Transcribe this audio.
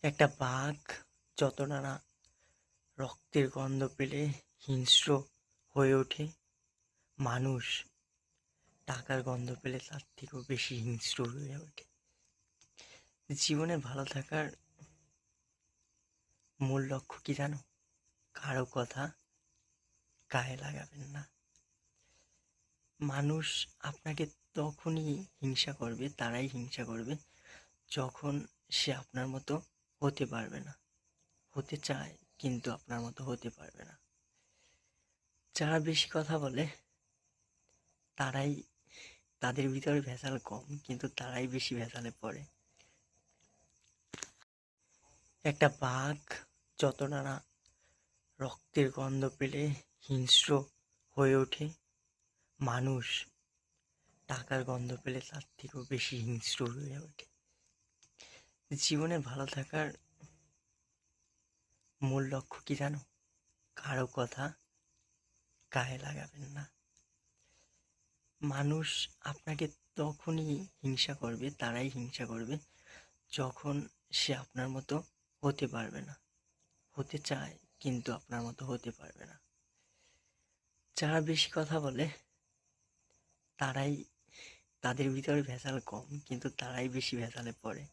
একটা বাঘ যতটা না রক্তের গন্ধ পেলে হিংস্র হয়ে ওঠে, মানুষ টাকার গন্ধ পেলে তার থেকেও বেশি হিংস্র হয়ে ওঠে। জীবনে ভালো থাকার মূল লক্ষ্য কি জানো? কারো কথা গায়ে লাগাবেন না। মানুষ আপনাকে তখনই হিংসা করবে, তারাই হিংসা করবে যখন সে আপনার মতো হতে পারবে না, হতে চায় কিন্তু আপনার মতো হতে পারবে না। যারা বেশি কথা বলে তারাই, তাদের ভিতরে ভেজাল কম কিন্তু তারাই বেশি ভেজালে পড়ে। একটা বাঘ যতটা না রক্তের গন্ধ পেলে হিংস্র হয়ে ওঠে, মানুষ টাকার গন্ধ পেলে তার থেকেও বেশি হিংস্র হয়ে ওঠে। জীবনে ভালো থাকার মূল লক্ষ্য কি জানো? কারো কথা গায়ে লাগাবেন না। মানুষ আপনাকে তখনই হিংসা করবে, তারাই হিংসা করবে যখন সে আপনার মতো হতে পারবে না, হতে চায় কিন্তু আপনার মতো হতে পারবে না। যারা বেশি কথা বলে তারাই, তাদের ভিতরে ভেজাল কম কিন্তু তারাই বেশি ভেজালে পড়ে।